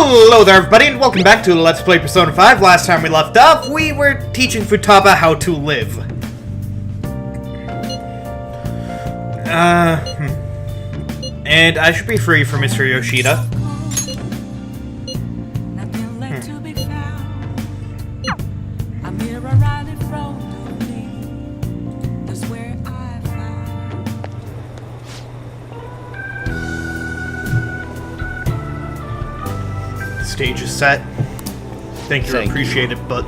Hello there everybody and welcome back to Let's Play Persona 5. Last time we left off, we were teaching Futaba how to live. And I should be free from Mr. Yoshida. Stage is set. Thank you, appreciate it, but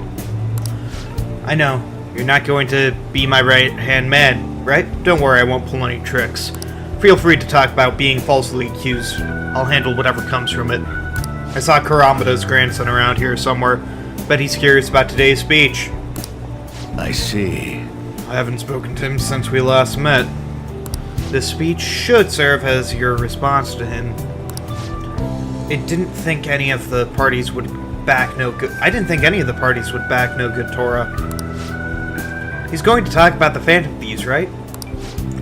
I know you're not going to be my right-hand man, right? Don't worry, I won't pull any tricks. Feel free to talk about being falsely accused. I'll handle whatever comes from it. I saw Karamada's grandson around here somewhere. Bet he's curious about today's speech. I see. I haven't spoken to him since we last met. This speech should serve as your response to him. I didn't think any of the parties would back no good. I didn't think any of the parties would back no good Torah. He's going to talk about the Phantom Thieves, right?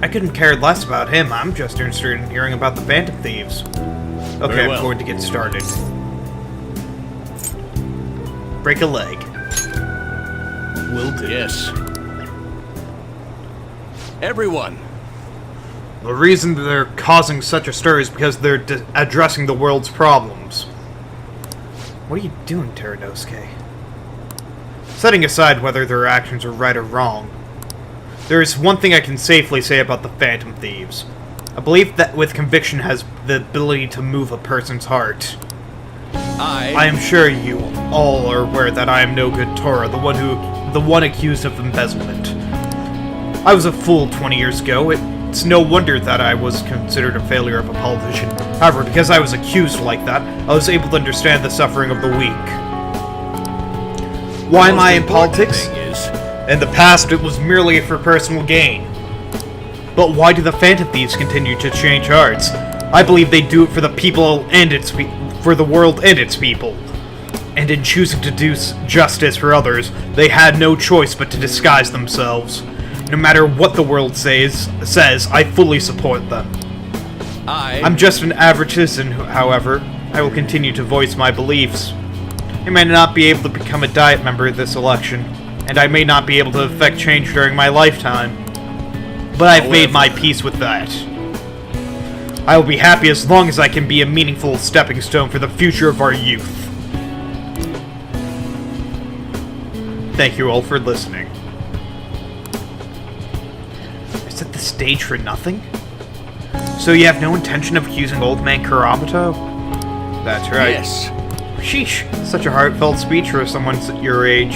I couldn't care less about him. I'm just interested in hearing about the Phantom Thieves. Okay, I'm going to get started. Break a leg. Will do. Yes. Everyone. The reason they're causing such a stir is because they're addressing the world's problems. What are you doing, Teranosuke? Setting aside whether their actions are right or wrong, there is one thing I can safely say about the Phantom Thieves. A belief that with conviction has the ability to move a person's heart. I am sure you all are aware that I am no good Torah, the one accused of embezzlement. I was a fool 20 years ago. It's no wonder that I was considered a failure of a politician. However, because I was accused like that, I was able to understand the suffering of the weak. Why am I in politics? In the past, it was merely for personal gain. But why do the Phantom Thieves continue to change hearts? I believe they do it for the people and for the world and its people. And in choosing to do justice for others, they had no choice but to disguise themselves. No matter what the world says, I fully support them. I'm just an average citizen, however. I will continue to voice my beliefs. I may not be able to become a Diet member this election, and I may not be able to effect change during my lifetime. But I've made my peace with that. I will be happy as long as I can be a meaningful stepping stone for the future of our youth. Thank you all for listening. Set the stage for nothing? So you have no intention of accusing old man Karamata? That's right. Yes. Sheesh, such a heartfelt speech for someone your age.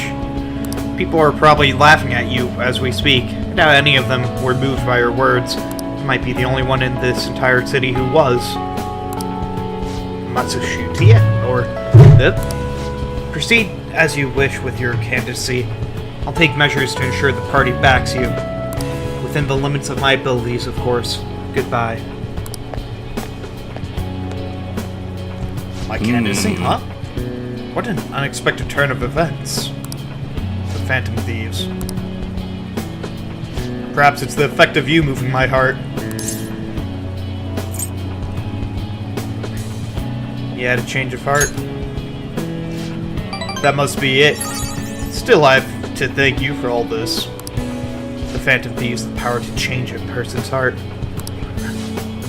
People are probably laughing at you as we speak. I doubt any of them were moved by your words. You might be the only one in this entire city who was. Matsushita, or... Proceed as you wish with your candidacy. I'll take measures to ensure the party backs you. Within the limits of my abilities, of course. Goodbye. My candidacy, huh? What an unexpected turn of events. The Phantom Thieves. Perhaps it's the effect of you moving my heart. You had a change of heart. That must be it. Still, I have to thank you for all this. The Phantom Thieves have the power to change a person's heart.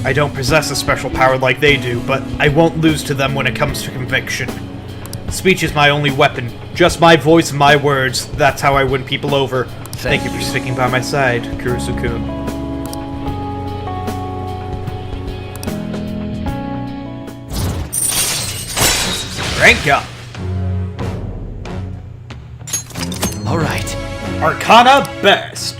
I don't possess a special power like they do, but I won't lose to them when it comes to conviction. Speech is my only weapon. Just my voice and my words. That's how I win people over. Thank you for sticking by my side, Kurusu-kun. Rank up! Alright. Arcana Best!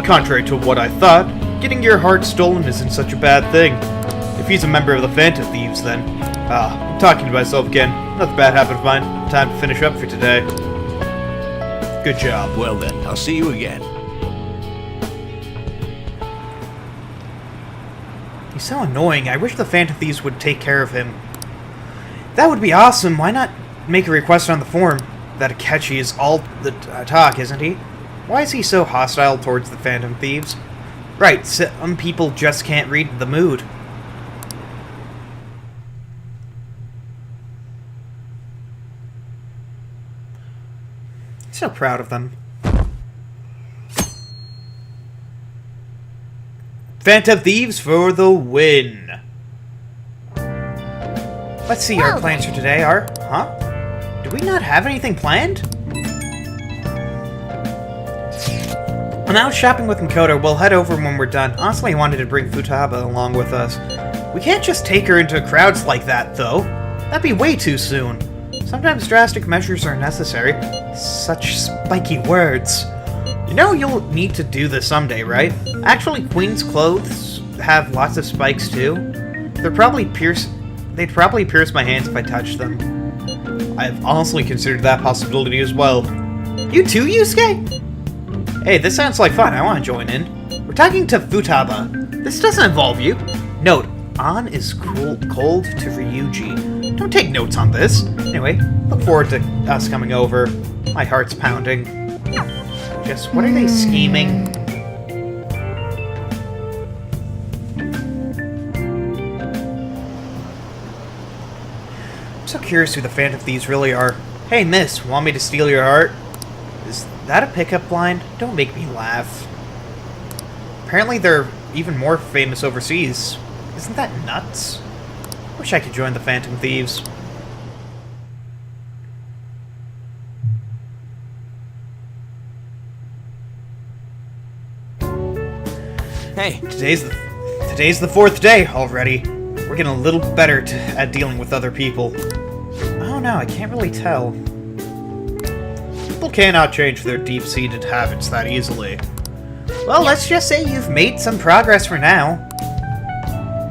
Contrary to what I thought, getting your heart stolen isn't such a bad thing. If he's a member of the Phantom Thieves, then... I'm talking to myself again. Not a bad habit of mine. Time to finish up for today. Good job. Well then, I'll see you again. He's so annoying. I wish the Phantom Thieves would take care of him. That would be awesome. Why not make a request on the forum? That Akechi is all the talk, isn't he? Why is he so hostile towards the Phantom Thieves? Right, some people just can't read the mood. So proud of them. Phantom Thieves for the win. Let's see, our plans for today are... Huh? Do we not have anything planned? Well, now shopping with Makoto. We'll head over when we're done. Honestly, I wanted to bring Futaba along with us. We can't just take her into crowds like that, though. That'd be way too soon. Sometimes drastic measures are necessary. Such spiky words. You know you'll need to do this someday, right? Actually, Queen's clothes have lots of spikes, too. They'd probably pierce my hands if I touched them. I've honestly considered that possibility as well. You too, Yusuke? Hey, this sounds like fun. I want to join in. We're talking to Futaba. This doesn't involve you. Note, An is cold to Ryuji. Don't take notes on this. Anyway, look forward to us coming over. My heart's pounding. Just, what are they scheming? I'm so curious who the Phantom Thieves really are. Hey, miss, want me to steal your heart? Is that a pickup line? Don't make me laugh. Apparently they're even more famous overseas. Isn't that nuts? Wish I could join the Phantom Thieves. Hey, Today's the fourth day already. We're getting a little better at dealing with other people. Oh no, I can't really tell. People cannot change their deep-seated habits that easily. Well, let's just say you've made some progress for now.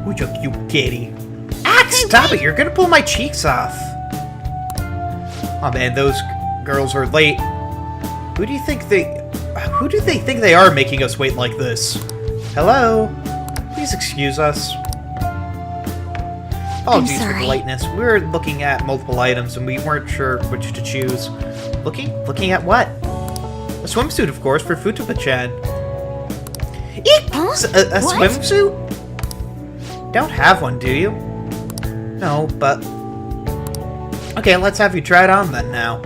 Ooh, you cute kitty. Ah, stop it! You're gonna pull my cheeks off. Oh man, those girls are late. Who do they think they are making us wait like this? Hello? Please excuse us. Apologies for the lateness. We were looking at multiple items and we weren't sure which to choose. Looking at what? A swimsuit, of course, for Futaba-chan. A swimsuit? Don't have one, do you? No, but... Okay, let's have you try it on then now.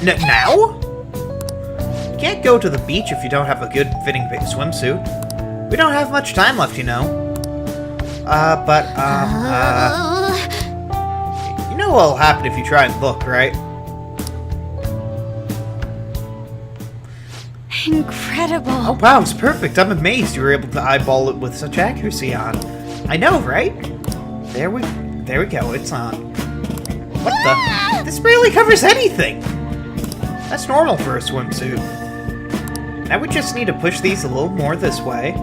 Now? You can't go to the beach if you don't have a good fitting big swimsuit. We don't have much time left, you know. You know what'll happen if you try and look, right? Incredible. Oh wow, it's perfect. I'm amazed you were able to eyeball it with such accuracy on. I know, right? There we go, it's on. What the? This barely covers anything! That's normal for a swimsuit. Now we just need to push these a little more this way.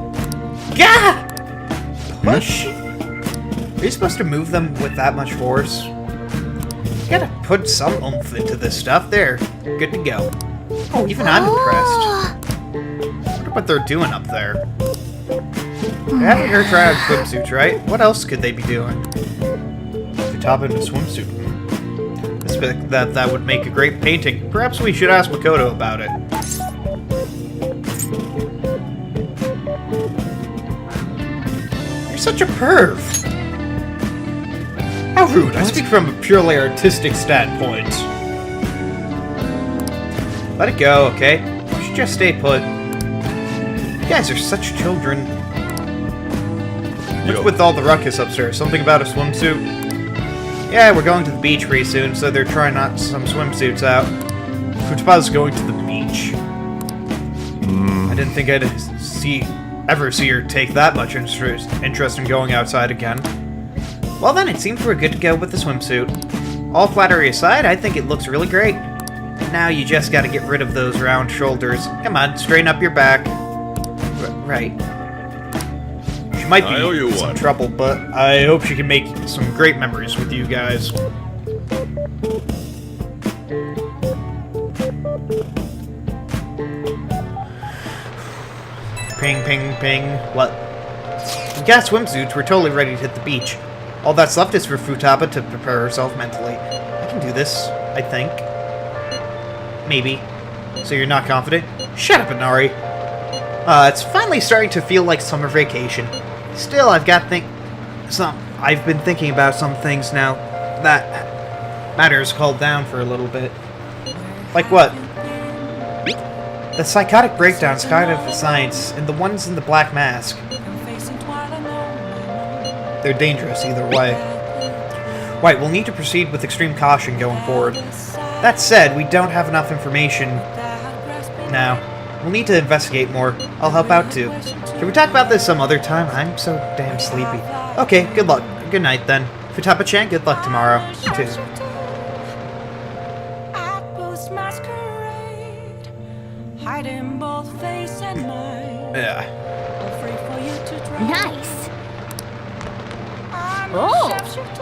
Gah! Push? Are you supposed to move them with that much force? You gotta put some oomph into this stuff. There. Good to go. Oh, even I'm impressed. I wonder what they're doing up there. They're having her try on swimsuits, right? What else could they be doing? To top in a swimsuit. That would make a great painting. Perhaps we should ask Makoto about it. You're such a perv. How rude. I speak from a purely artistic standpoint. Let it go, okay? You should just stay put. You guys are such children. What's with all the ruckus upstairs? Something about a swimsuit? Yeah, we're going to the beach pretty soon, so they're trying out some swimsuits out. Futaba's going to the beach. I didn't think I'd ever see her take that much interest in going outside again. Well then, it seems we're good to go with the swimsuit. All flattery aside, I think it looks really great. Now you just gotta get rid of those round shoulders. Come on, straighten up your back. Right. She might be in some trouble, but I hope she can make some great memories with you guys. Ping, ping, ping. What? We got swimsuits, we're totally ready to hit the beach. All that's left is for Futaba to prepare herself mentally. I can do this, I think. Maybe. So you're not confident? Shut up, Inari. It's finally starting to feel like summer vacation. Still, I've been thinking about some things now. That matter's calmed down for a little bit. Like what? The psychotic breakdowns kind of science, and the ones in the black mask. They're dangerous either way. Right, we'll need to proceed with extreme caution going forward. That said, we don't have enough information now. We'll need to investigate more. I'll help out too. Can we talk about this some other time? I'm so damn sleepy. Okay, good luck. Good night then. Futapa-chan, good luck tomorrow. Too. Yeah. Nice. Oh.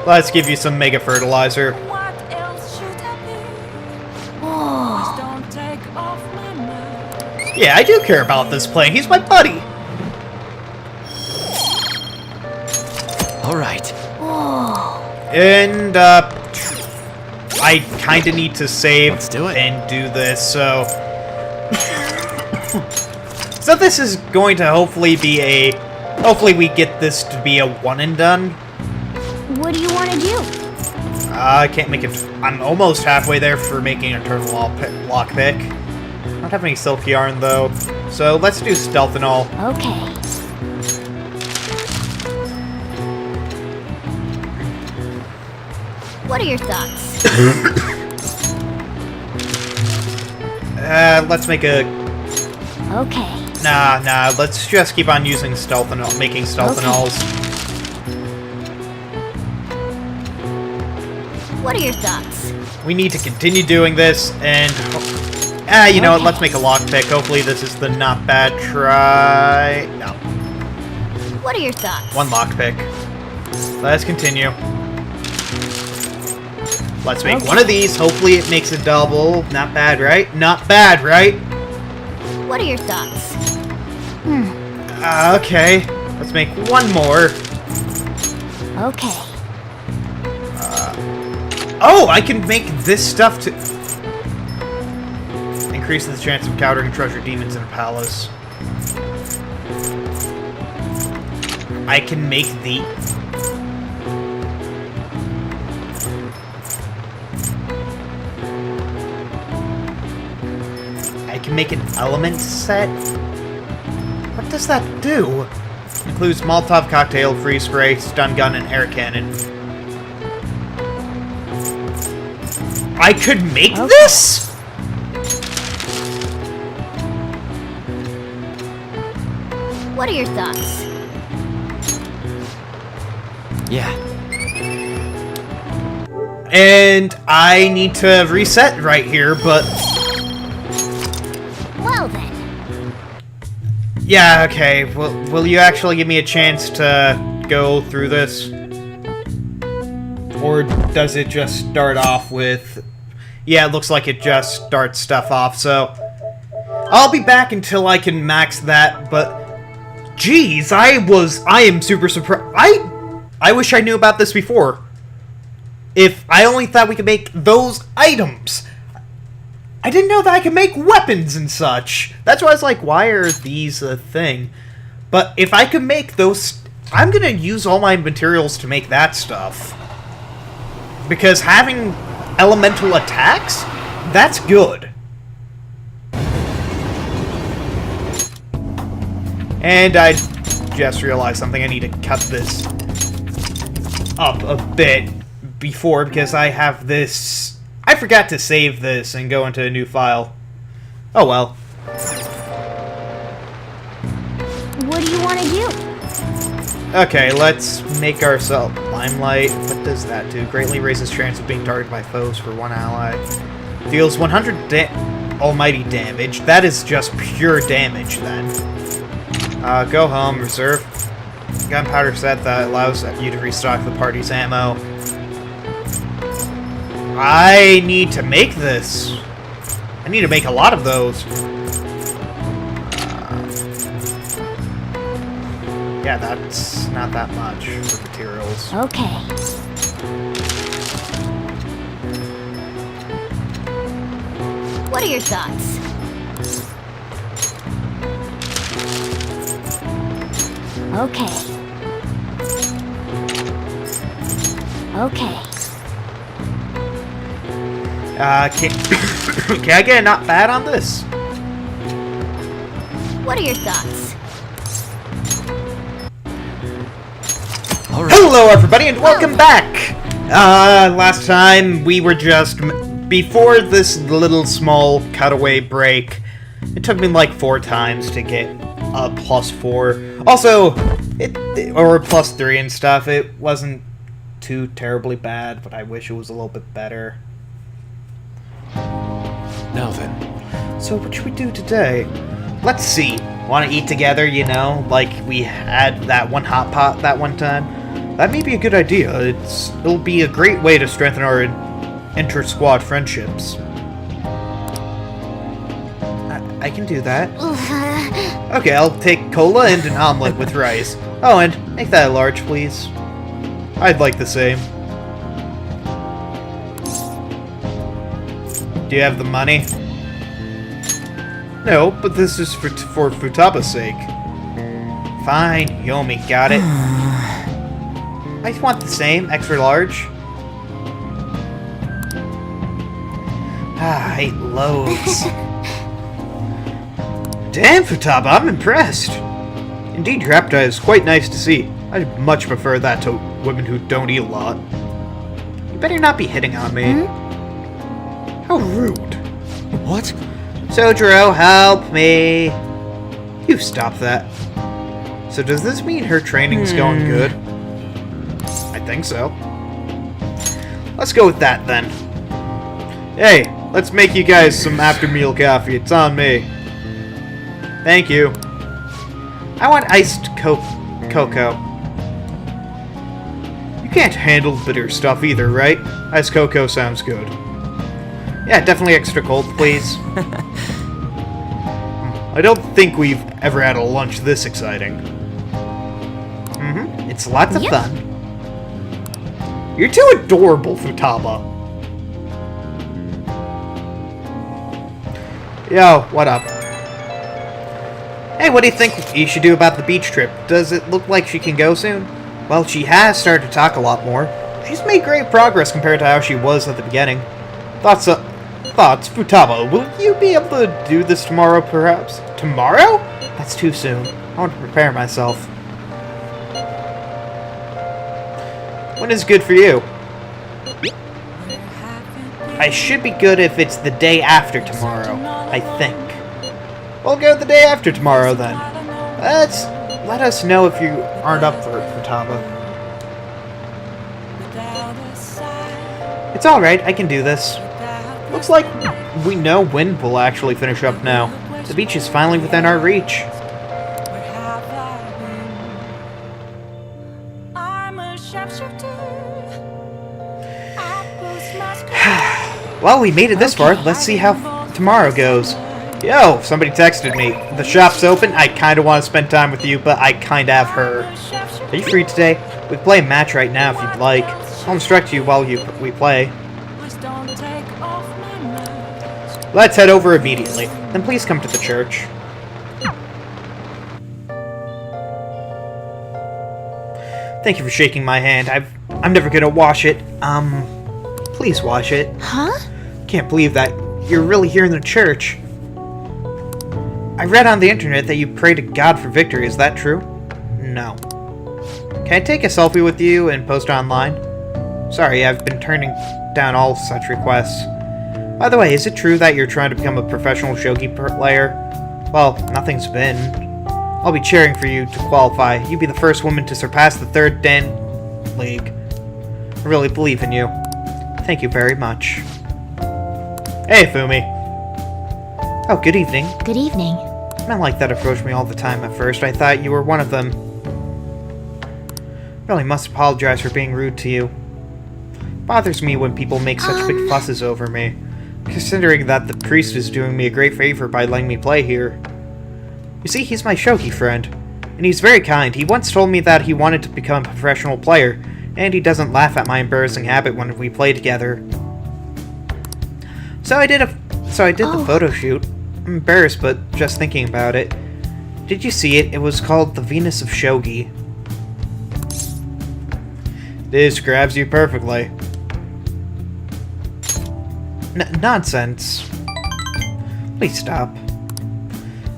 Let's give you some mega fertilizer. Oh. Yeah, I do care about this plane. He's my buddy. All right. Oh. And, I kinda need to save Let's do it. and do this, so... So this is going to hopefully be a... Hopefully we get this to be a one and done. What do you want to do? I can't make it... I'm almost halfway there for making a turtle lockpick. I don't have any silk yarn, though. So let's do stealth and all. Okay. What are your thoughts? Let's make a... Okay. Nah, let's just keep on using stealth and all, making stealth and alls. What are your thoughts? We need to continue doing this, and... you know what, let's make a lockpick. Hopefully this is the not bad try... No. What are your thoughts? One lockpick. Let's continue. Let's make one of these. Hopefully it makes a double. Not bad, right? Not bad, right? What are your thoughts? Okay. Let's make one more. Okay. Oh, I can make this stuff to... Increases the chance of encountering treasure demons in a palace. I can make the... I can make an element set? What does that do? Includes Molotov cocktail, freeze spray, stun gun, and air cannon. I could make this?! What are your thoughts? Yeah. And I need to reset right here, but... Well then. Yeah, okay. Will you actually give me a chance to go through this? Or does it just start off with... Yeah, it looks like it just starts stuff off, so... I'll be back until I can max that, but... Jeez, I am super surprised. I wish I knew about this before. If I only thought we could make those items. I didn't know that I could make weapons and such. That's why I was like, why are these a thing? But if I could make those... I'm gonna use all my materials to make that stuff. Because having elemental attacks, that's good. And I just realized something. I need to cut this up a bit before, because I have this... I forgot to save this and go into a new file. Oh well. What do you want to do? Okay, let's make ourselves Limelight. What does that do? Greatly raises chance of being targeted by foes for one ally. Deals 100 almighty damage. That is just pure damage then. Go home, reserve gunpowder set that allows you to restock the party's ammo. I need to make this. I need to make a lot of those. Yeah, that's not that much for materials. Okay. What are your thoughts? Okay. Okay. Can I get a not bad on this? What are your thoughts? All right. Hello, everybody, and welcome back! Last time we were just... Before this little small cutaway break, it took me like 4 times to get a +4. Also, or +3 and stuff. It wasn't too terribly bad, but I wish it was a little bit better. Now then. So what should we do today? Let's see. Want to eat together, you know? Like we had that one hot pot that one time? That may be a good idea. It'll be a great way to strengthen our inter-squad friendships. I can do that. Okay, I'll take cola and an omelet with rice. Oh, and make that a large, please. I'd like the same. Do you have the money? No, but this is for Futaba's sake. Fine, Yomi, got it. I want the same, extra large. I ate loads. Damn, Futaba, I'm impressed. Indeed, your appetite is quite nice to see. I'd much prefer that to women who don't eat a lot. You better not be hitting on me. How rude. What? Sojiro, help me. You stop that. So does this mean her training's going good? I think so. Let's go with that then. Hey, let's make you guys some after-meal coffee. It's on me. Thank you. I want iced cocoa. You can't handle bitter stuff either, right? Iced cocoa sounds good. Yeah, definitely extra cold, please. I don't think we've ever had a lunch this exciting. It's lots of fun. You're too adorable, Futaba. Yo, what up? Hey, what do you think you should do about the beach trip? Does it look like she can go soon? Well, she has started to talk a lot more. She's made great progress compared to how she was at the beginning. Thoughts, Futaba, will you be able to do this tomorrow, perhaps? Tomorrow? That's too soon. I want to prepare myself. When is good for you? I should be good if it's the day after tomorrow, I think. We'll go the day after tomorrow, then. Let us know if you aren't up for it, Futaba. It's alright, I can do this. Looks like we know when we'll actually finish up now. The beach is finally within our reach. Well, we made it this far. Let's see how tomorrow goes. Yo, somebody texted me. The shop's open. I kind of want to spend time with you, but I kind of have her. Are you free today? We can play a match right now if you'd like. I'll instruct you while we play. Let's head over immediately. Then please come to the church. Thank you for shaking my hand. I'm never gonna wash it. Please wash it. Huh? Can't believe that you're really here in the church. I read on the internet that you pray to God for victory. Is that true? No. Can I take a selfie with you and post online? Sorry, I've been turning down all such requests. By the way, is it true that you're trying to become a professional shogi player? Well, nothing's been. I'll be cheering for you to qualify. You'd be the first woman to surpass the 3rd Dan League. I really believe in you. Thank you very much. Hey, Fumi. Oh, good evening. Good evening. Men like that approach me all the time at first. I thought you were one of them. Really must apologize for being rude to you. Bothers me when people make such big fusses over me. Considering that the priest is doing me a great favor by letting me play here. You see, he's my shogi friend. And he's very kind. He once told me that he wanted to become a professional player. And he doesn't laugh at my embarrassing habit when we play together. So I did the photo shoot. I'm embarrassed, but just thinking about it. Did you see it? It was called The Venus of Shogi. This grabs you perfectly. Nonsense. Please stop.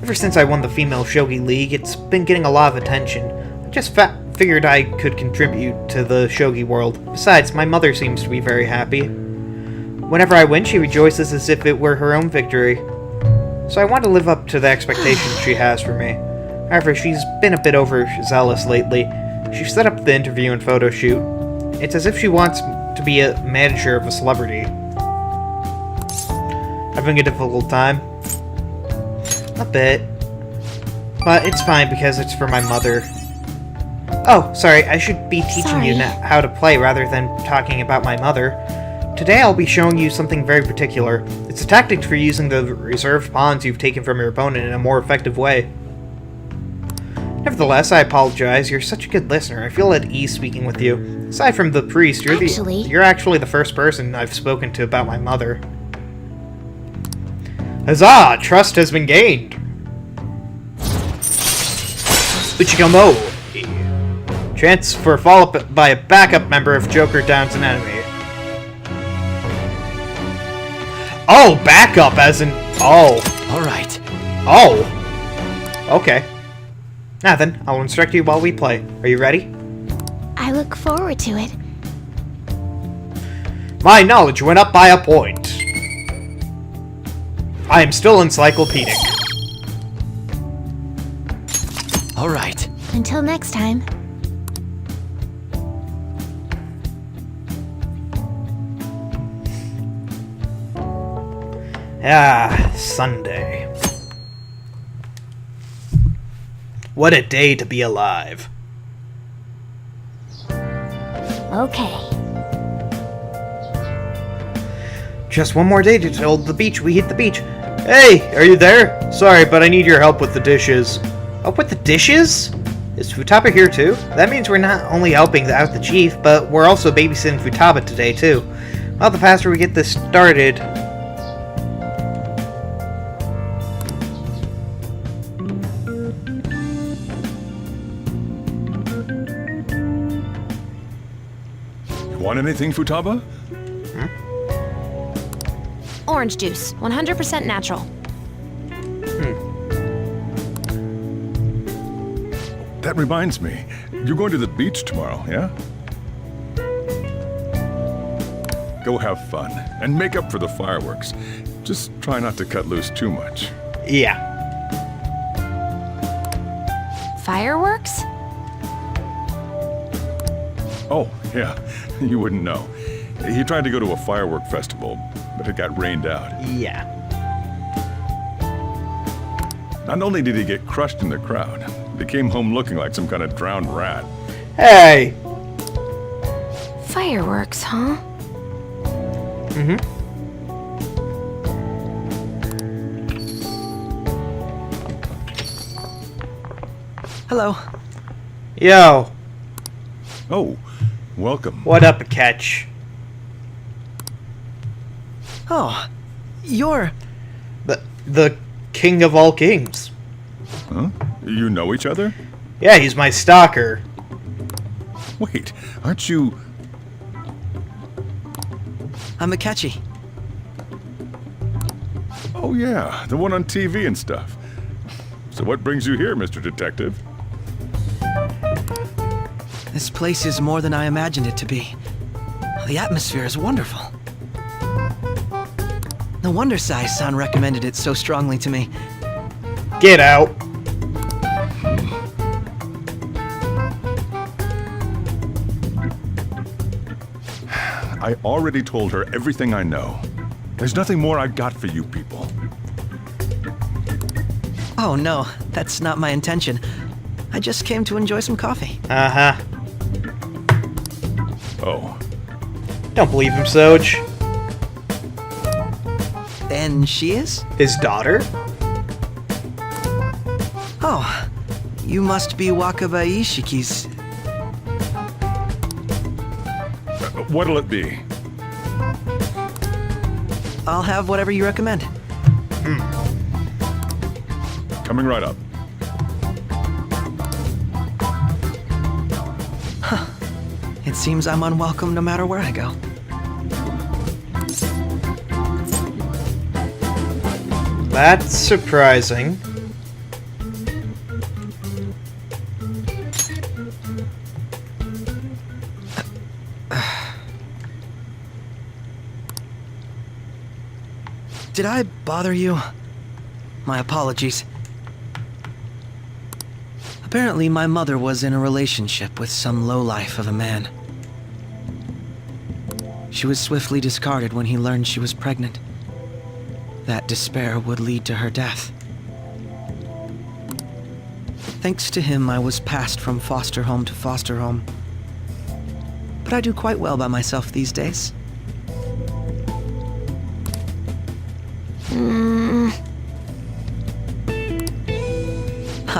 Ever since I won the Female Shogi League, it's been getting a lot of attention. I just figured I could contribute to the Shogi world. Besides, my mother seems to be very happy. Whenever I win, she rejoices as if it were her own victory. So I want to live up to the expectations she has for me. However, she's been a bit overzealous lately. She set up the interview and photo shoot. It's as if she wants to be a manager of a celebrity. Having a difficult time? A bit. But it's fine because it's for my mother. Oh, sorry, I should be teaching you how to play rather than talking about my mother. Today I'll be showing you something very particular. It's a tactic for using the reserved pawns you've taken from your opponent in a more effective way. Nevertheless, I apologize. You're such a good listener. I feel at ease speaking with you. Aside from the priest, you're actually the first person I've spoken to about my mother. Huzzah! Trust has been gained. Uchikomo. Chance for a follow-up by a backup member if Joker downs an enemy. Oh, backup as in... Oh. Alright. Oh. Okay. Now then, I'll instruct you while we play. Are you ready? I look forward to it. My knowledge went up by a point. I am still encyclopedic. Alright. Until next time. Ah, Sunday. What a day to be alive. Okay. Just one more day till the beach. We hit the beach. Hey, are you there? Sorry, but I need your help with the dishes. Help with the dishes? Is Futaba here too? That means we're not only helping out the chief, but we're also babysitting Futaba today too. Well, the faster we get this started... Want anything, Futaba? Orange juice, 100% natural. That reminds me. You're going to the beach tomorrow, yeah? Go have fun, and make up for the fireworks. Just try not to cut loose too much. Yeah. Fireworks? Oh, yeah. You wouldn't know. He tried to go to a firework festival, but it got rained out. Yeah. Not only did he get crushed in the crowd, he came home looking like some kind of drowned rat. Hey! Fireworks, huh? Mm-hmm. Hello. Yo. Oh, welcome. What up, a catch? Oh, you're... The king of all kings. Huh? You know each other? Yeah, he's my stalker. Wait, aren't you... I'm Akechi. Oh yeah, the one on TV and stuff. So what brings you here, Mr. Detective? This place is more than I imagined it to be. The atmosphere is wonderful. No wonder Sai-san recommended it so strongly to me. Get out. I already told her everything I know. There's nothing more I've got for you people. Oh no, that's not my intention. I just came to enjoy some coffee. Uh-huh. Oh, Don't believe him, Soj. And she is? His daughter? Oh, you must be Wakaba Ishiki's... what'll it be? I'll have whatever you recommend. Coming right up. It seems I'm unwelcome no matter where I go. That's surprising. did I bother you? My apologies. Apparently, my mother was in a relationship with some lowlife of a man. She was swiftly discarded when he learned she was pregnant. That despair would lead to her death. Thanks to him, I was passed from foster home to foster home. But I do quite well by myself these days.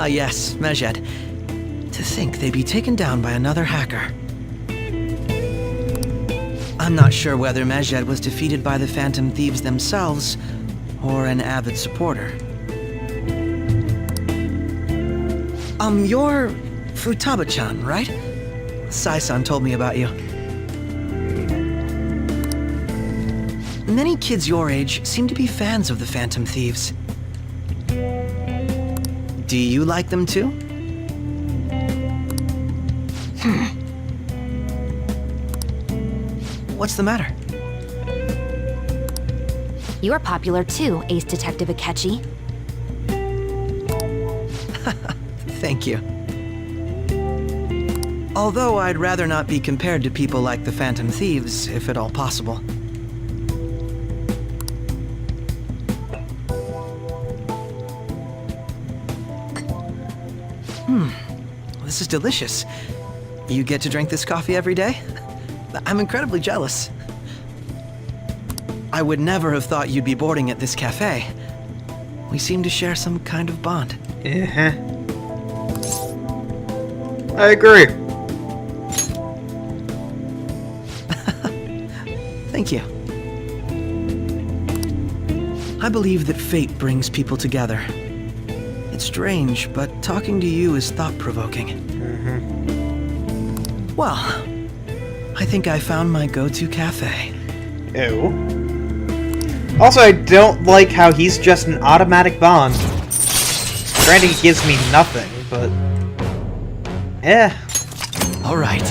Ah yes, Mejed. To think they'd be taken down by another hacker. I'm not sure whether Mejed was defeated by the Phantom Thieves themselves, or an avid supporter. You're Futaba-chan, right? Sai-san told me about you. Many kids your age seem to be fans of the Phantom Thieves. Do you like them too? What's the matter? You're popular too, Ace Detective Akechi. Thank you. Although I'd rather not be compared to people like the Phantom Thieves, if at all possible. This is delicious. You get to drink this coffee every day? I'm incredibly jealous. I would never have thought you'd be boarding at this cafe. We seem to share some kind of bond. Yeah. I agree. Thank you. I believe that fate brings people together. It's strange, but talking to you is thought-provoking. Well, I think I found my go-to cafe. Ew. Also, I don't like how he's just an automatic bond. Granted, he gives me nothing, but... eh. All right.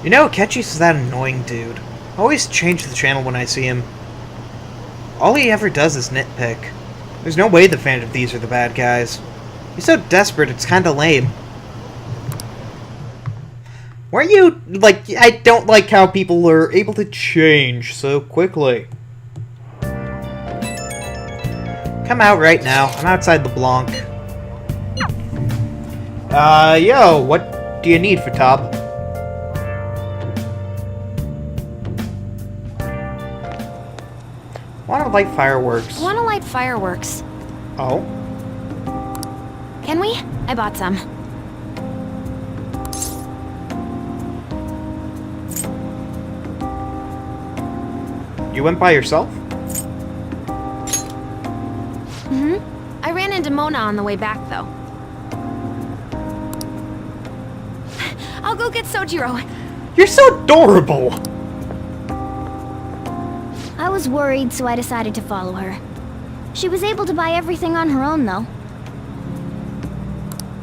You know, Ketchy's that annoying dude. I always change the channel when I see him. All he ever does is nitpick. There's no way the Phantom Thieves are the bad guys. He's so desperate, it's kinda lame. Weren't you, like, I don't like how people are able to change so quickly. Come out right now. I'm outside the Blanc. Yo, what do you need for Top? Wanna light fireworks. Wanna light fireworks. Oh? Can we? I bought some. You went by yourself? I ran into Mona on the way back, though. I'll go get Sojiro. You're so adorable! I was worried, so I decided to follow her. She was able to buy everything on her own, though.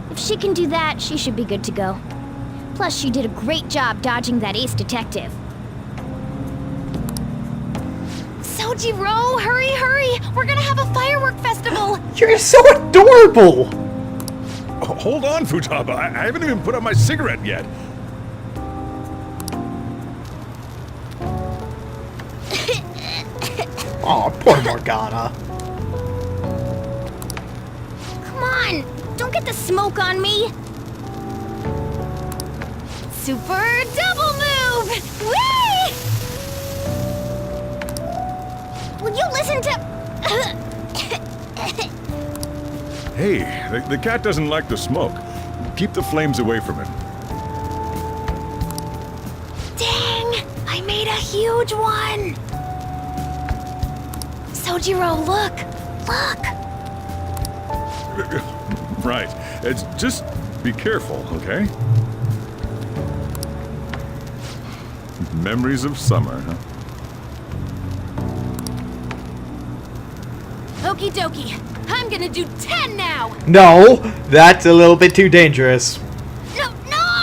If she can do that, she should be good to go. Plus, she did a great job dodging that ace detective. Sojiro, hurry, hurry! We're gonna have a firework festival! You're so adorable! Hold on, Futaba. I haven't even put out my cigarette yet. Aw, poor Morgana. Come on! Don't get the smoke on me! Super double move! Whee! Will you listen to... Hey, the cat doesn't like the smoke. Keep the flames away from it. Dang! I made a huge one! Sojiro, look! Look! Right. It's just be careful, okay? Memories of summer, huh? Okie dokie. I'm gonna do 10 now! No, that's a little bit too dangerous. No, no!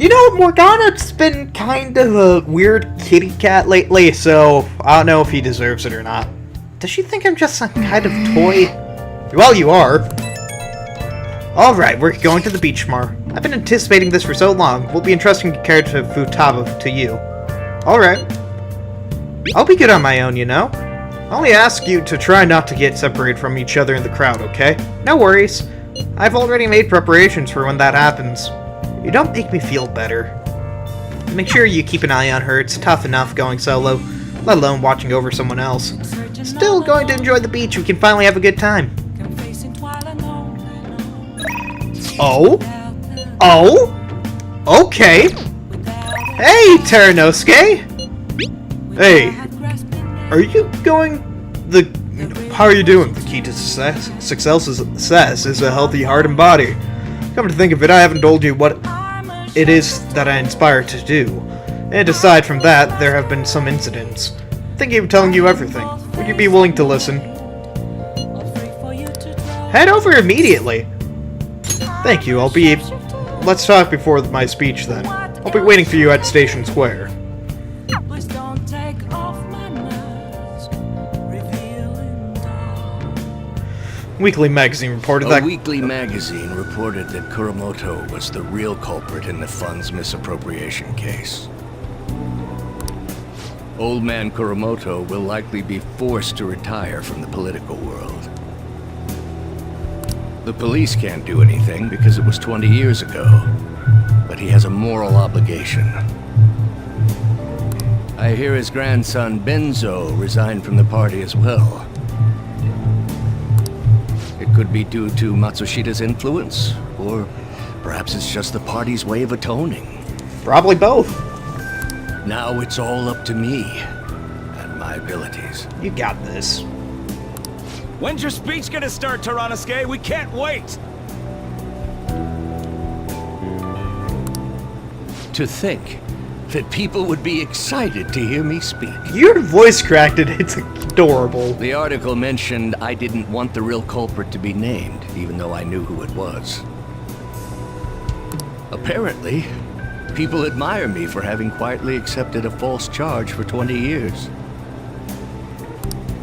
You know, Morgana's been kind of a weird kitty cat lately, so I don't know if he deserves it or not. Does she think I'm just some kind of toy? Well, you are. Alright, we're going to the beach tomorrow. I've been anticipating this for so long. We'll be entrusting the care to Futaba to you. Alright. I'll be good on my own, you know. I only ask you to try not to get separated from each other in the crowd, okay? No worries. I've already made preparations for when that happens. You don't make me feel better. Make sure you keep an eye on her. It's tough enough going solo, let alone watching over someone else. Still going to enjoy the beach. We can finally have a good time. Oh? Oh? Okay. Hey, Teranosuke! Hey, are you going how are you doing? The key to success is a healthy heart and body. Come to think of it, I haven't told you what it is that I inspire to do. And aside from that, there have been some incidents. Thinking of telling you everything. Would you be willing to listen? Head over immediately. Thank you, let's talk before my speech then. I'll be waiting for you at Station Square. Weekly magazine reported that... A weekly magazine reported that Kuromoto was the real culprit in the fund's misappropriation case. Old man Kuromoto will likely be forced to retire from the political world. The police can't do anything because it was 20 years ago, but he has a moral obligation. I hear his grandson Benzo resigned from the party as well. It could be due to Matsushida's influence, or perhaps it's just the party's way of atoning. Probably both. Now it's all up to me and my abilities. You got this. When's your speech gonna start, Teranosuke? We can't wait! To think that people would be excited to hear me speak. Your voice cracked and it's adorable. The article mentioned I didn't want the real culprit to be named, even though I knew who it was. Apparently, people admire me for having quietly accepted a false charge for 20 years.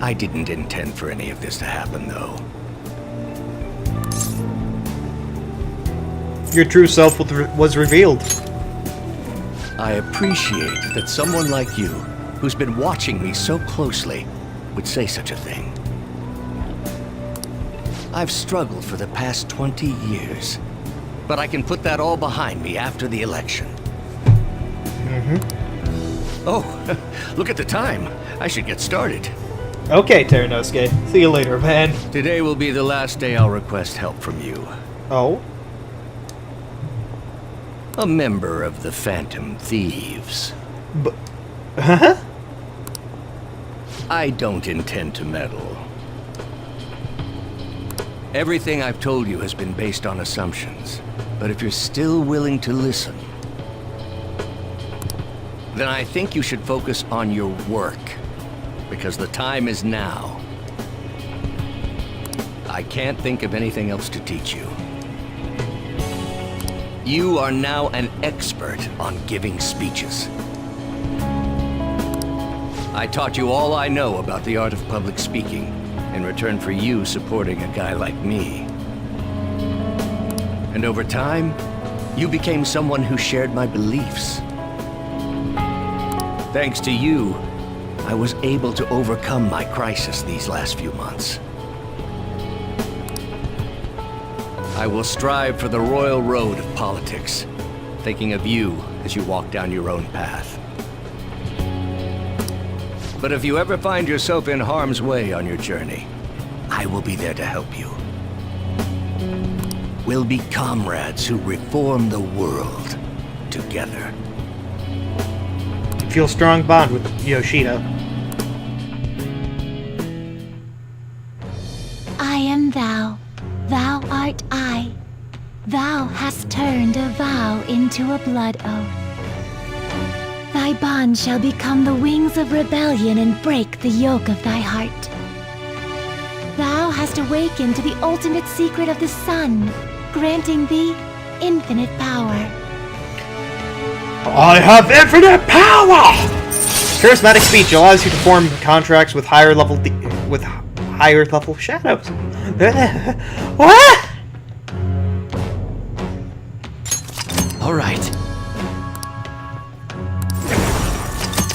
I didn't intend for any of this to happen, though. Your true self was revealed. I appreciate that someone like you, who's been watching me so closely, would say such a thing. I've struggled for the past 20 years, but I can put that all behind me after the election. Oh, look at the time. I should get started. Okay, Teranosuke. See you later, man. Today will be the last day I'll request help from you. Oh? A member of the Phantom Thieves. Huh? I don't intend to meddle. Everything I've told you has been based on assumptions, but if you're still willing to listen, then I think you should focus on your work, because the time is now. I can't think of anything else to teach you. You are now an expert on giving speeches. I taught you all I know about the art of public speaking in return for you supporting a guy like me. And over time, you became someone who shared my beliefs. Thanks to you, I was able to overcome my crisis these last few months. I will strive for the royal road of politics, thinking of you as you walk down your own path. But if you ever find yourself in harm's way on your journey, I will be there to help you. We'll be comrades who reform the world together. Feel a strong bond with Yoshida. I am thou. Thou art I. Thou hast turned a vow into a blood oath. Thy bond shall become the wings of rebellion and break the yoke of thy heart. Thou hast awakened to the ultimate secret of the sun, granting thee infinite power. I have infinite power! Charismatic speech allows you to form contracts with higher level shadows. What? All right.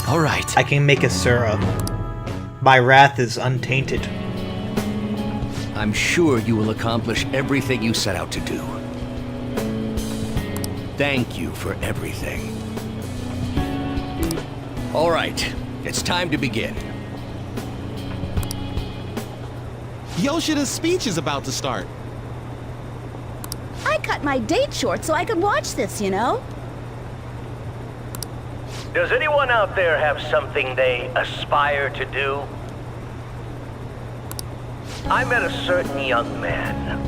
All right. I can make a Sura. My wrath is untainted. I'm sure you will accomplish everything you set out to do. Thank you for everything. All right, it's time to begin. Yoshida's speech is about to start. I cut my date short so I could watch this, you know? Does anyone out there have something they aspire to do? I met a certain young man.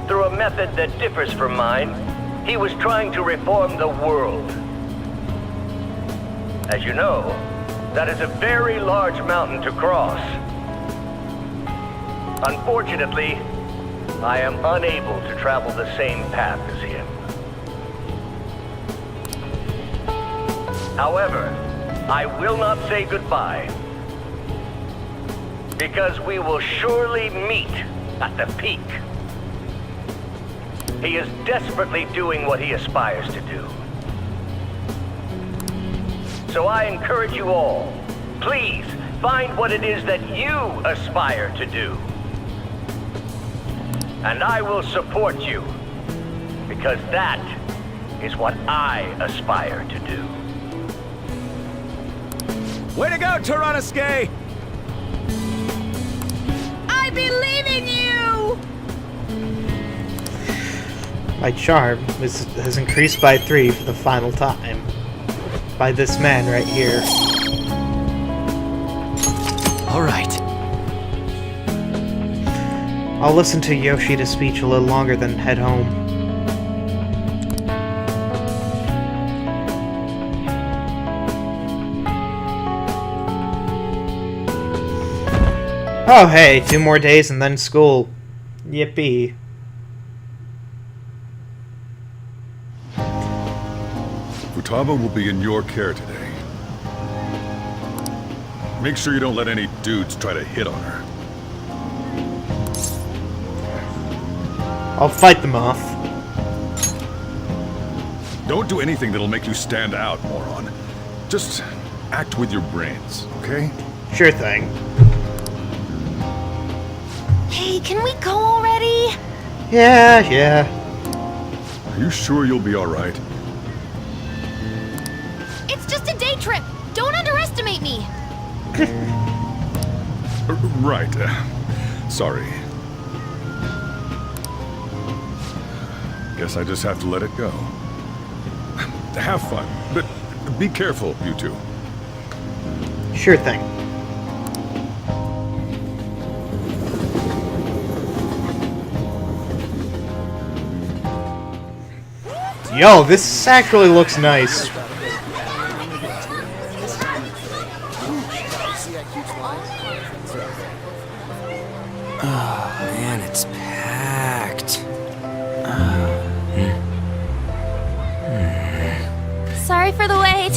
Through a method that differs from mine, he was trying to reform the world. As you know, that is a very large mountain to cross. Unfortunately, I am unable to travel the same path as him. However, I will not say goodbye, because we will surely meet at the peak. He is desperately doing what he aspires to do. So I encourage you all, please find what it is that you aspire to do. And I will support you, because that is what I aspire to do. Way to go, Tyrannosuke! I believe in you! My charm has increased by 3 for the final time. By this man right here. All right. I'll listen to Yoshida's speech a little longer, then head home. Oh hey, 2 more days and then school. Yippee. Futaba will be in your care today. Make sure you don't let any dudes try to hit on her. I'll fight them off. Don't do anything that'll make you stand out, moron. Just act with your brains, okay? Sure thing. Hey, can we go already? Yeah. Are you sure you'll be alright? It's just a day trip. Don't underestimate me. Right. Sorry. Guess I just have to let it go. Have fun, but be careful, you two. Sure thing. Yo, this actually looks nice. Oh man, it's packed. Sorry for the wait.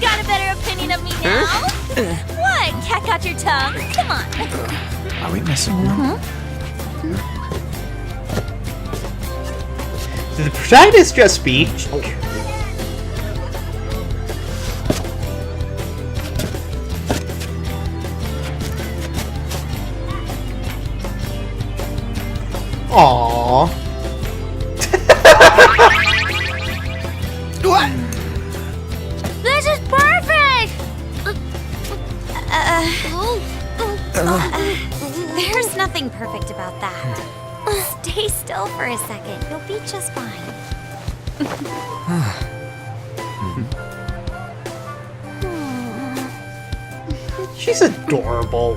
Got a better opinion of me now? What? Cat got your tongue? Come on. Are we messing around? Did the protagonist just speak? Aww. What? This is perfect! There's nothing perfect about that. Stay still for a second. You'll be just fine. She's adorable.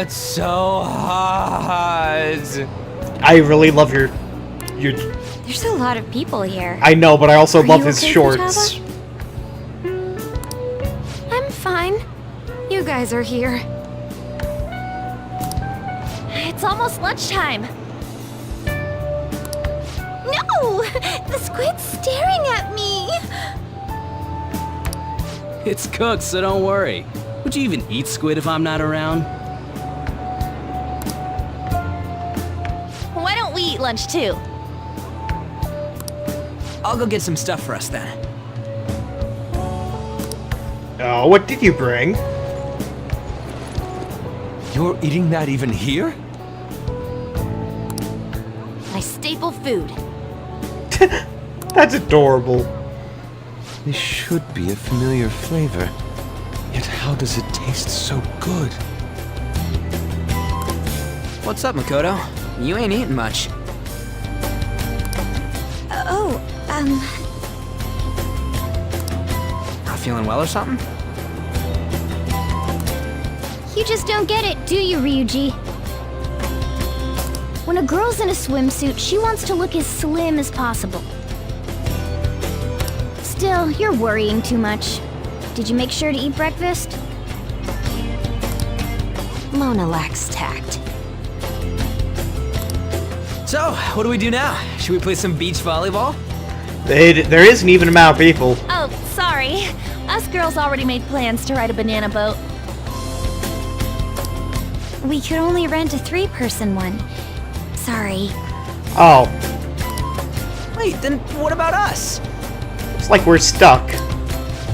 it's so hot. I really love your. There's a lot of people here. I know, but I also Are love you his okay, shorts. I'm fine. You guys are here. It's almost lunchtime. No! The squid's staring at me! It's cooked, so don't worry. Would you even eat squid if I'm not around? Why don't we eat lunch too? I'll go get some stuff for us then. Oh, what did you bring? You're eating that even here? My staple food. That's adorable. This should be a familiar flavor. Yet how does it taste so good? What's up, Makoto? You ain't eating much. Not feeling well or something? You just don't get it, do you, Ryuji? When a girl's in a swimsuit, she wants to look as slim as possible. Still, you're worrying too much. Did you make sure to eat breakfast? Mona lacks tact. So, what do we do now? Should we play some beach volleyball? There is an even amount of people. Oh, sorry. Us girls already made plans to ride a banana boat. We could only rent a 3-person one. Sorry. Oh, Wait, then what about us? it's like we're stuck.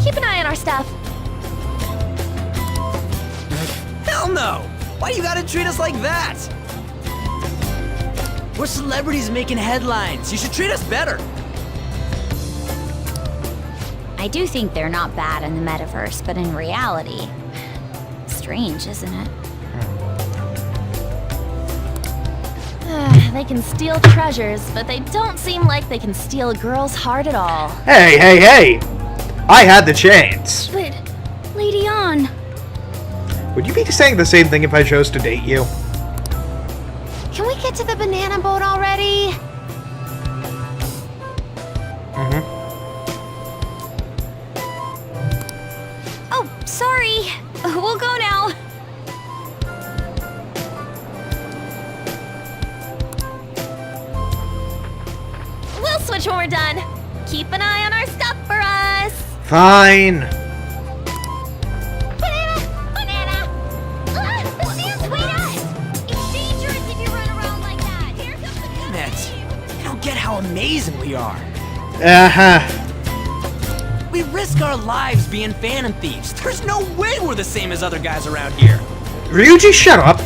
Keep an eye on our stuff. Hell no! Why you gotta treat us like that? We're celebrities making headlines. You should treat us better. I do think they're not bad in the metaverse, but in reality... Strange, isn't it? They can steal treasures, but they don't seem like they can steal a girl's heart at all. Hey, hey, hey! I had the chance. But... Lady On... Would you be saying the same thing if I chose to date you? Can we get to the banana boat already? Mm-hmm. Oh, sorry. We'll go now. We'll switch when we're done. Keep an eye on our stuff for us. Fine. Banana! The sand's way us! It's dangerous if you run around like that. Here comes the Damn it! You don't get how amazing we are. Uh-huh. We risk our lives being phantom thieves. There's no way we're the same as other guys around here. Ryuji, shut up.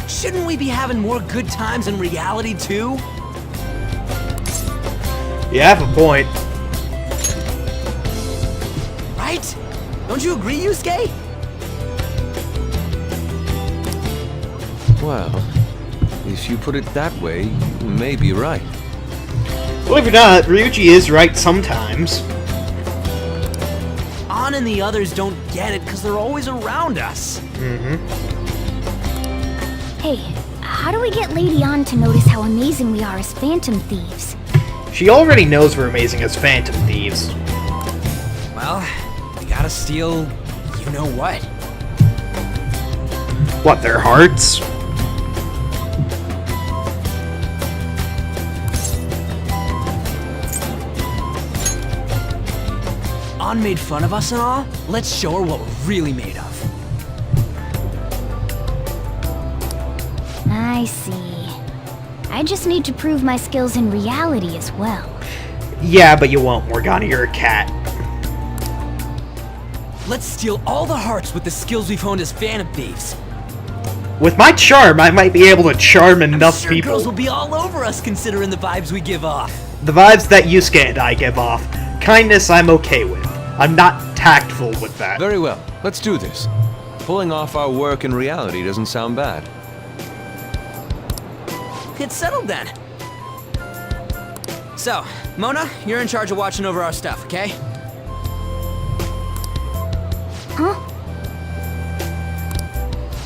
Shouldn't we be having more good times in reality too? You have a point. Right? Don't you agree, Yusuke? Well, if you put it that way, you may be right. Believe it or not, Ryuji is right sometimes. On and the others don't get it because they're always around us. Mm-hmm. Hey, how do we get Lady On to notice how amazing we are as phantom thieves? She already knows we're amazing as phantom thieves. Well, we gotta steal you know what. What, their hearts? On made fun of us and all? Let's show her what we're really made of. I see. I just need to prove my skills in reality as well. Yeah, but you won't, Morgana, you're a cat. Let's steal all the hearts with the skills we've honed as phantom thieves. With my charm, I might be able to charm enough Sure, people. girls will be all over us considering the vibes we give off. The vibes that Yusuke and I give off. Kindness I'm okay with. I'm not tactful with that. Very well, let's do this. Pulling off our work in reality doesn't sound bad. It's settled then. So, Mona, you're in charge of watching over our stuff, okay? Huh?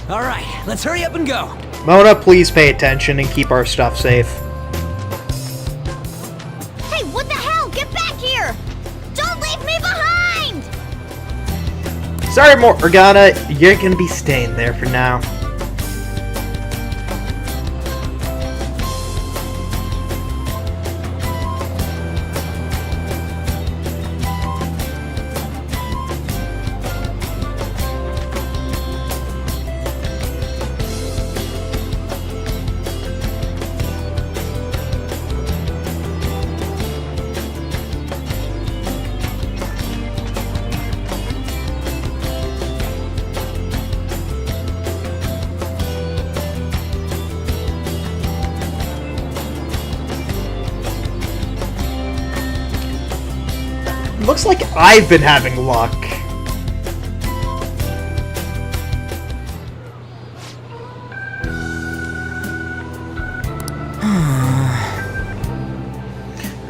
Alright, let's hurry up and go. Mona, please pay attention and keep our stuff safe. Hey, what the hell? Get back here! Don't leave me behind! Sorry, Morgana, you're gonna be staying there for now. Looks like I've been having luck.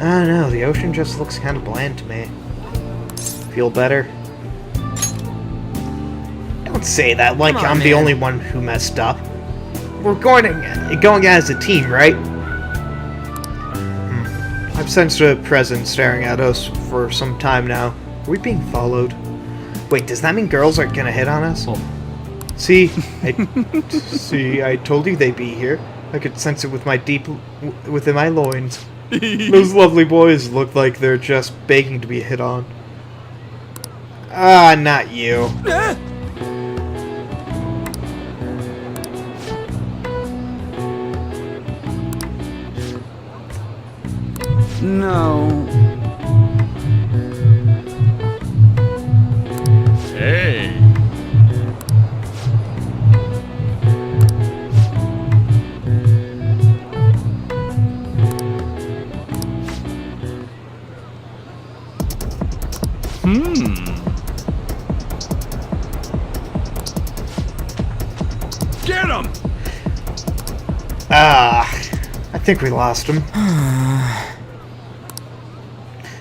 I don't know, the ocean just looks kind of bland to me. Feel better? Don't say that like I'm the only one who messed up. We're going as a team, right? I've sensed a presence staring at us for some time now. Are we being followed? Wait, does that mean girls are gonna hit on us? See, I told you they'd be here. I could sense it with within my loins. Those lovely boys look like they're just begging to be hit on. Ah, not you. No. Hey. Get him! I think we lost him.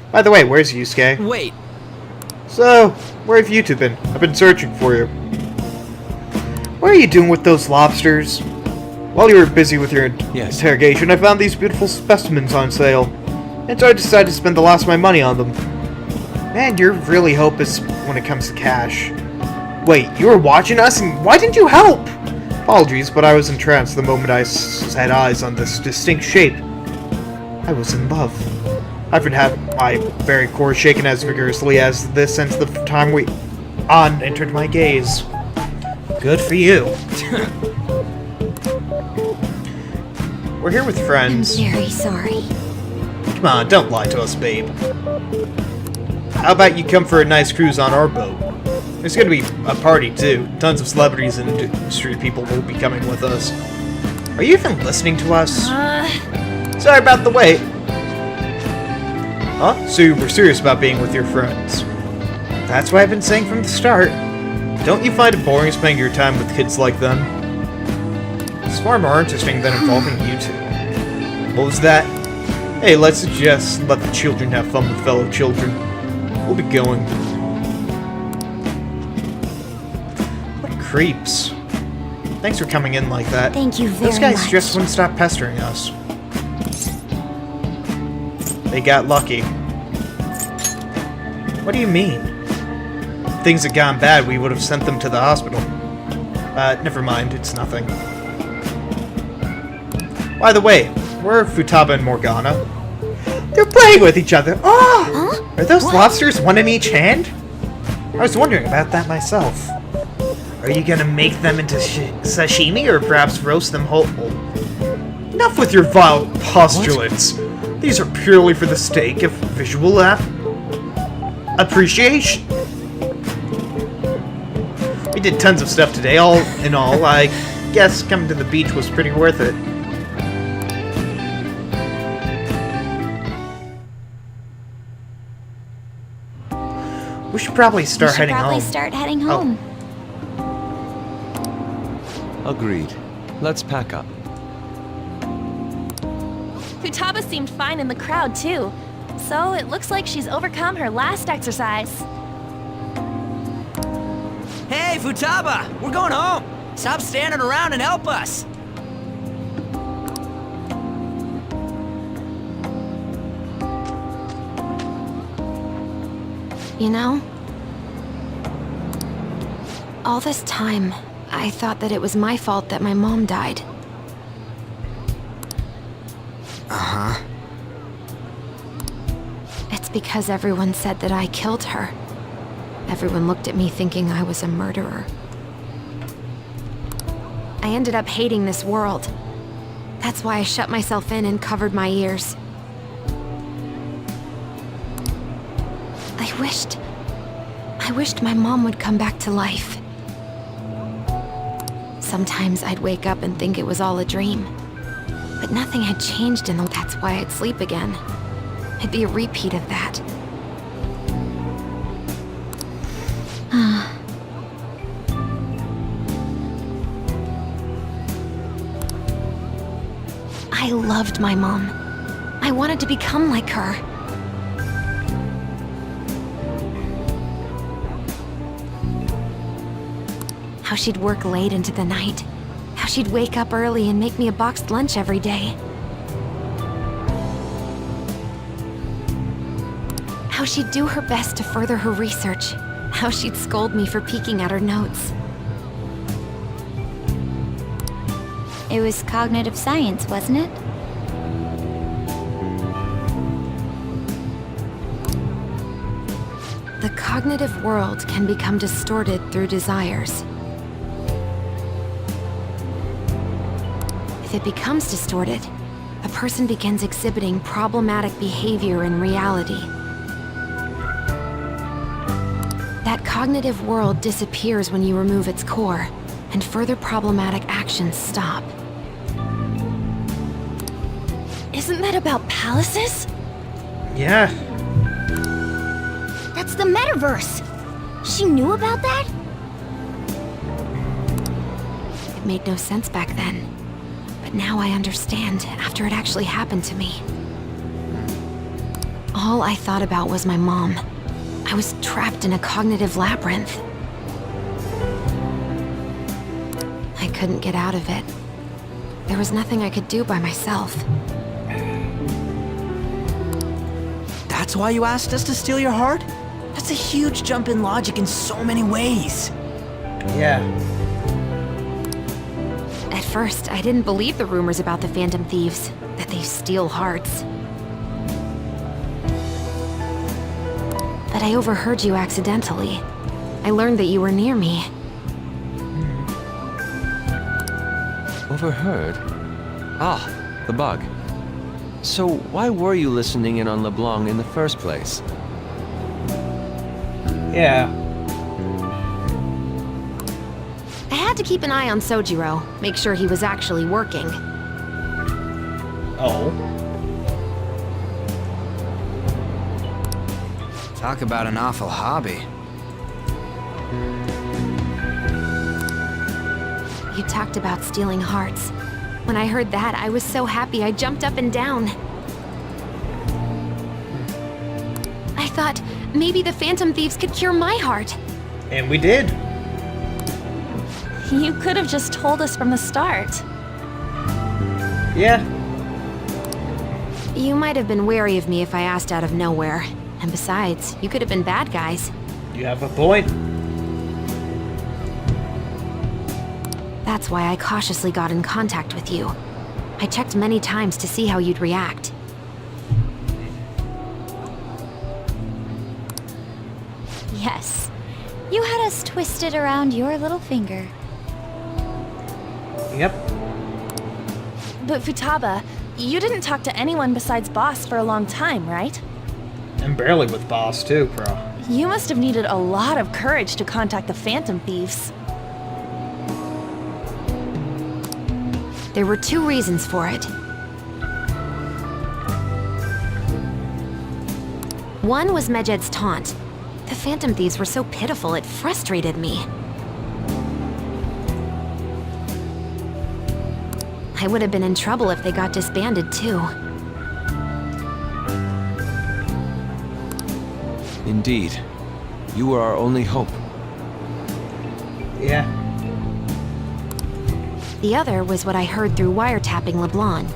By the way, where's Yusuke? Wait. So, where have you two been? I've been searching for you. What are you doing with those lobsters? While you were busy with your interrogation, I found these beautiful specimens on sale. And so I decided to spend the last of my money on them. Man, you're really hopeless when it comes to cash. Wait, you were watching us, and why didn't you help? Apologies, but I was entranced the moment I set eyes on this distinct shape. I was in love. I've been having my very core shaken as vigorously as this since the time entered my gaze. Good for you. We're here with friends. I'm very sorry. Come on, don't lie to us, babe. How about you come for a nice cruise on our boat? There's gonna be a party, too. Tons of celebrities and industry people will be coming with us. Are you even listening to us? Sorry about the wait. Huh? So you were serious about being with your friends? That's what I've been saying from the start. Don't you find it boring spending your time with kids like them? It's far more interesting than involving you two. What was that? Hey, let's just let the children have fun with fellow children. We'll be going. What creeps. Thanks for coming in like that. Thank you very much. Those guys just wouldn't stop pestering us. They got lucky. What do you mean? If things had gone bad, we would have sent them to the hospital. Never mind, it's nothing. By the way, where are Futaba and Morgana? They're playing with each other. Oh! Huh? Are those lobsters one in each hand? I was wondering about that myself. Are you gonna make them into sashimi or perhaps roast them whole? Enough with your vile postulates. What? These are purely for the sake of visual appreciation. We did tons of stuff today. All in all, I guess coming to the beach was pretty worth it. We should probably start heading home. Agreed. Let's pack up. Futaba seemed fine in the crowd, too. So it looks like she's overcome her last exercise. Hey, Futaba! We're going home! Stop standing around and help us! You know, all this time, I thought that it was my fault that my mom died. Uh-huh. It's because everyone said that I killed her. Everyone looked at me thinking I was a murderer. I ended up hating this world. That's why I shut myself in and covered my ears. I wished my mom would come back to life. Sometimes I'd wake up and think it was all a dream. But nothing had changed and that's why I'd sleep again. It'd be a repeat of that. I loved my mom. I wanted to become like her. How she'd work late into the night. How she'd wake up early and make me a boxed lunch every day. How she'd do her best to further her research. How she'd scold me for peeking at her notes. It was cognitive science, wasn't it? The cognitive world can become distorted through desires. If it becomes distorted, a person begins exhibiting problematic behavior in reality. That cognitive world disappears when you remove its core, and further problematic actions stop. Isn't that about palaces? Yeah. That's the metaverse. She knew about that? It made no sense back then. But now I understand, after it actually happened to me. All I thought about was my mom. I was trapped in a cognitive labyrinth. I couldn't get out of it. There was nothing I could do by myself. That's why you asked us to steal your heart? That's a huge jump in logic in so many ways. Yeah. At first, I didn't believe the rumors about the Phantom Thieves, that they steal hearts. But I overheard you accidentally. I learned that you were near me. Overheard? Ah, the bug. So why were you listening in on LeBlanc in the first place? Yeah. I had to keep an eye on Sojiro, make sure he was actually working. Oh. Talk about an awful hobby. You talked about stealing hearts. When I heard that, I was so happy I jumped up and down. I thought maybe the Phantom Thieves could cure my heart. And we did. You could have just told us from the start. Yeah. You might have been wary of me if I asked out of nowhere. And besides, you could have been bad guys. You have a point. That's why I cautiously got in contact with you. I checked many times to see how you'd react. Yes. You had us twisted around your little finger. Yep. But Futaba, you didn't talk to anyone besides Boss for a long time, right? And barely with Boss, too, bro. You must have needed a lot of courage to contact the Phantom Thieves. There were two reasons for it. One was Medjed's taunt. The Phantom Thieves were so pitiful, it frustrated me. I would have been in trouble if they got disbanded, too. Indeed. You were our only hope. Yeah. The other was what I heard through wiretapping LeBlanc.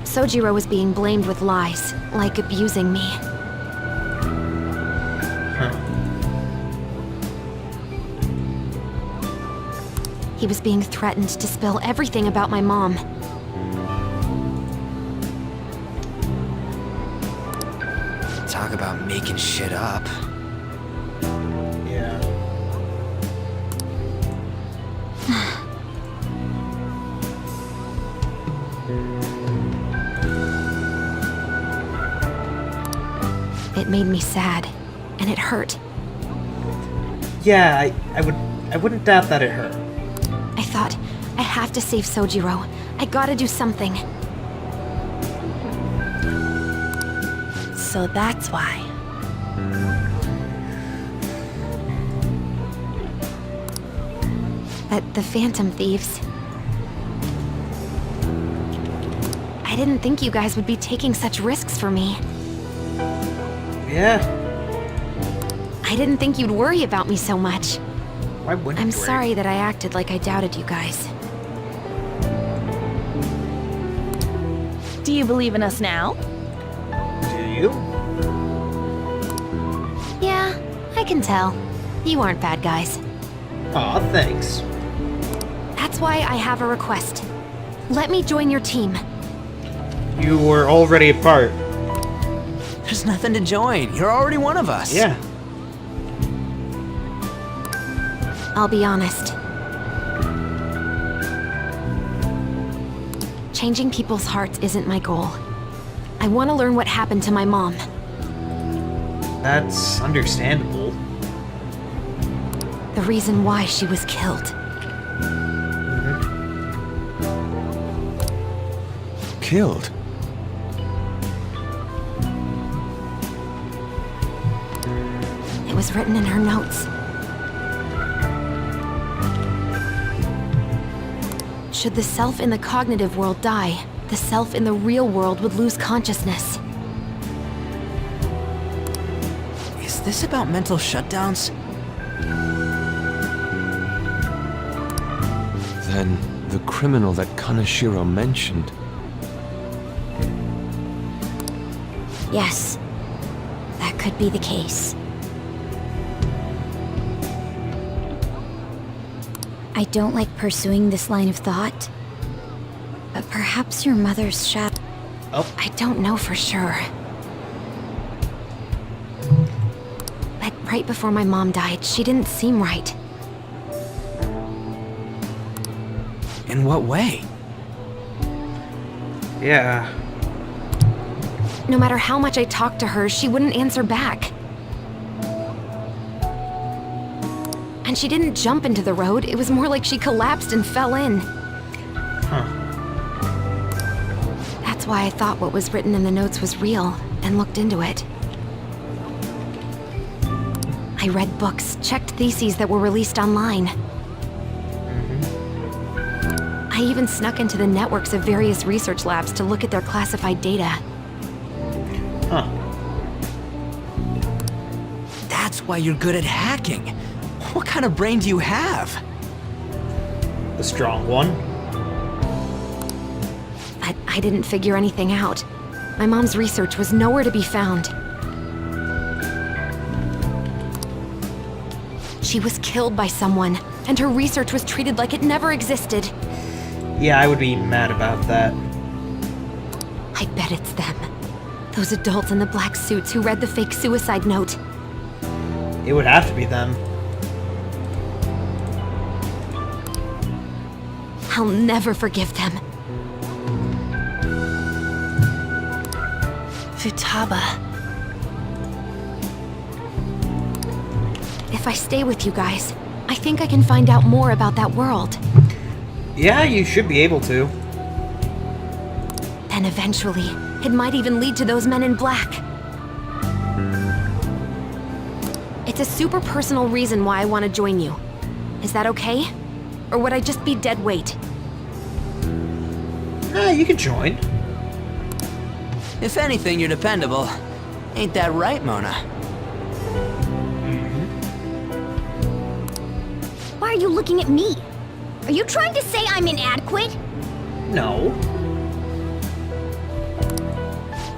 Sojiro was being blamed with lies, like abusing me. He was being threatened to spill everything about my mom. Talk about making shit up. Yeah. It made me sad, and it hurt. Yeah, I wouldn't doubt that it hurt. I thought, I have to save Sojiro. I gotta do something. So that's why. But the Phantom Thieves... I didn't think you guys would be taking such risks for me. Yeah. I didn't think you'd worry about me so much. Why wouldn't I'm you? sorry that I acted like I doubted you guys. Do you believe in us now? Do you? Yeah, I can tell. You aren't bad guys. Aw, thanks. That's why I have a request. Let me join your team. You were already a part. There's nothing to join. You're already one of us. Yeah. I'll be honest. Changing people's hearts isn't my goal. I want to learn what happened to my mom. That's understandable. The reason why she was killed. Killed? It was written in her notes. Should the self in the cognitive world die, the self in the real world would lose consciousness. Is this about mental shutdowns? Then the criminal that Kaneshiro mentioned. Yes, that could be the case. I don't like pursuing this line of thought, but perhaps your mother's shadow... Oh. I don't know for sure. But right before my mom died, she didn't seem right. In what way? Yeah. No matter how much I talked to her, she wouldn't answer back. And she didn't jump into the road, it was more like she collapsed and fell in. Huh. That's why I thought what was written in the notes was real, and looked into it. I read books, checked theses that were released online. I even snuck into the networks of various research labs to look at their classified data. Huh. That's why you're good at hacking. What kind of brain do you have? The strong one. But I didn't figure anything out. My mom's research was nowhere to be found. She was killed by someone, and her research was treated like it never existed. Yeah, I would be mad about that. I bet it's them. Those adults in the black suits who read the fake suicide note. It would have to be them. I'll never forgive them. Futaba. If I stay with you guys, I think I can find out more about that world. Yeah, you should be able to. And eventually, it might even lead to those men in black. It's a super personal reason why I want to join you. Is that okay? Or would I just be dead weight? Nah, you can join. If anything, you're dependable. Ain't that right, Mona? Why are you looking at me? Are you trying to say I'm inadequate? No.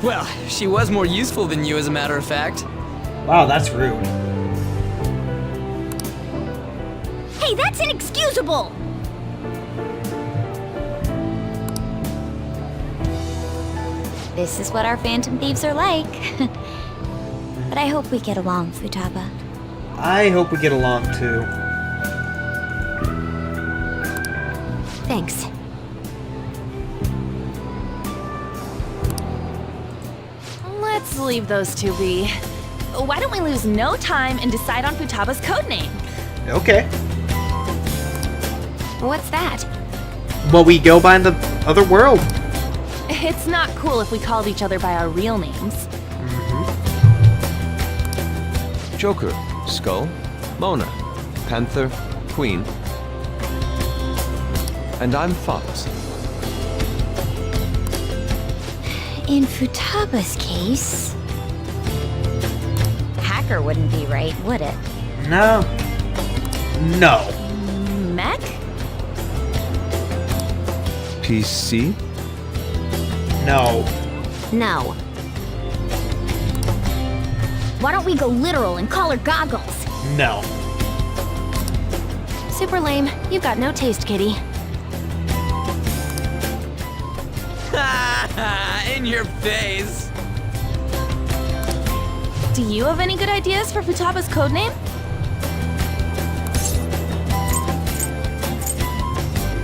Well, she was more useful than you, as a matter of fact. Wow, that's rude. Hey, that's inexcusable! This is what our Phantom Thieves are like. But I hope we get along, Futaba. I hope we get along too. Thanks. Let's leave those two be. Why don't we lose no time and decide on Futaba's codename? Okay. What's that? Well, we go by in the other world. It's not cool if we called each other by our real names. Joker, Skull, Mona, Panther, Queen, and I'm Fox. In Futaba's case... Hacker wouldn't be right, would it? No. No. Mech? PC? No. No. Why don't we go literal and call her Goggles? No. Super lame. You've got no taste, kitty. In your face! Do you have any good ideas for Futaba's codename?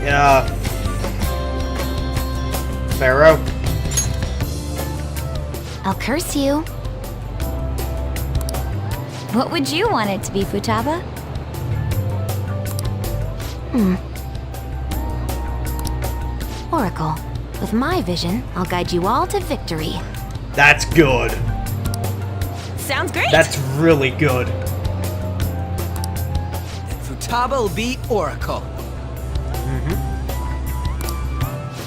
Yeah. Pharaoh. I'll curse you. What would you want it to be, Futaba? Oracle. With my vision, I'll guide you all to victory. That's good. Sounds great! That's really good. Futaba will beat Oracle.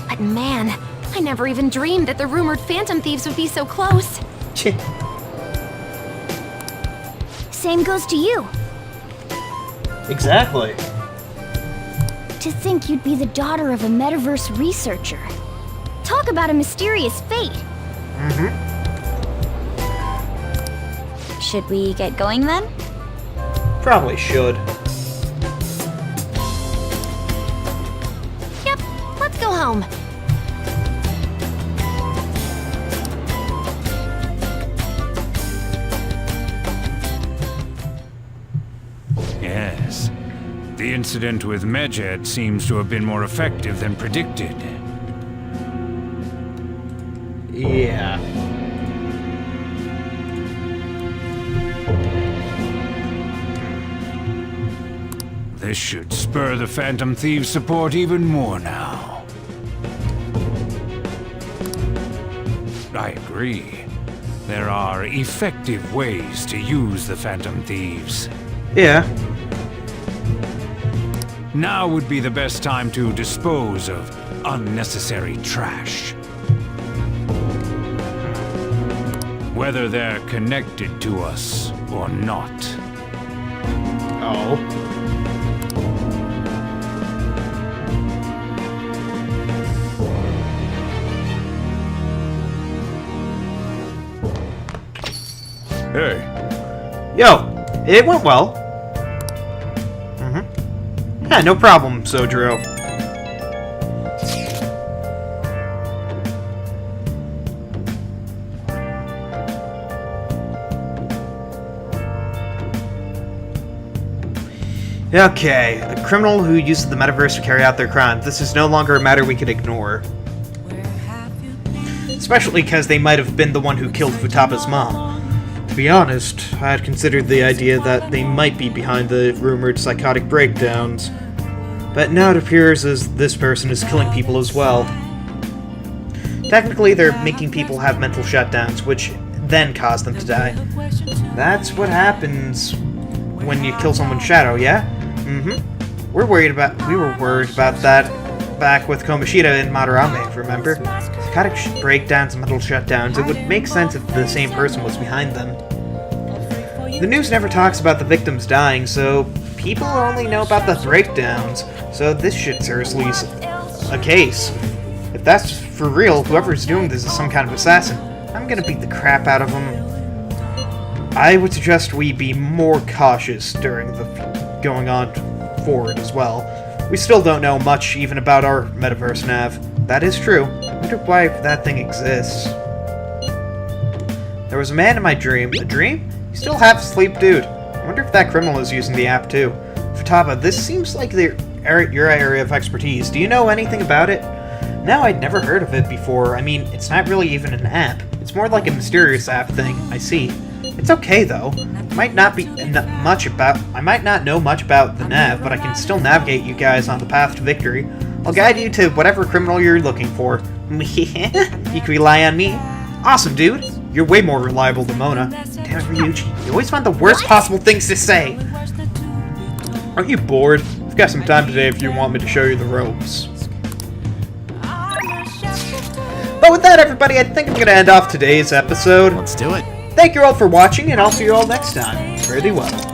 But man, I never even dreamed that the rumored Phantom Thieves would be so close. Same goes to you. Exactly. To think you'd be the daughter of a metaverse researcher. Talk about a mysterious fate. Should we get going then? Probably should. Yep, let's go home. Yes. The incident with Medjed seems to have been more effective than predicted. Yeah. This should spur the Phantom Thieves' support even more now. I agree. There are effective ways to use the Phantom Thieves. Yeah. Now would be the best time to dispose of unnecessary trash. Whether they're connected to us or not. Oh. Hey, Yo, it went well. Yeah, no problem, Sojiro. Okay, a criminal who uses the metaverse to carry out their crime. This is no longer a matter we could ignore. Especially because they might have been the one who killed Futaba's mom. To be honest, I had considered the idea that they might be behind the rumored psychotic breakdowns. But now it appears as this person is killing people as well. Technically, they're making people have mental shutdowns, which then cause them to die. That's what happens when you kill someone's shadow, yeah? We were worried about that back with Komashita and Madarame, remember? Psychotic breakdowns and mental shutdowns, it would make sense if the same person was behind them. The news never talks about the victims dying, so people only know about the breakdowns, so this shit seriously is a case. If that's for real, whoever's doing this is some kind of assassin. I'm gonna beat the crap out of him. I would suggest we be more cautious during the going on forward as well. We still don't know much even about our metaverse nav. That is true. I wonder why that thing exists. There was a man in my dream. A dream? You still half asleep, dude. I wonder if that criminal is using the app too. Futaba, this seems like your area of expertise. Do you know anything about it? No, I'd never heard of it before. I mean, it's not really even an app. It's more like a mysterious app thing. I see. It's okay though. I might not know much about the nav, but I can still navigate you guys on the path to victory. I'll guide you to whatever criminal you're looking for. You can rely on me. Awesome, dude. You're way more reliable than Mona. Damn it, Ryuji. You always find the worst possible things to say. Aren't you bored? I've got some time today if you want me to show you the ropes. But with that, everybody, I think I'm going to end off today's episode. Let's do it. Thank you all for watching, and I'll see you all next time. Fare thee well.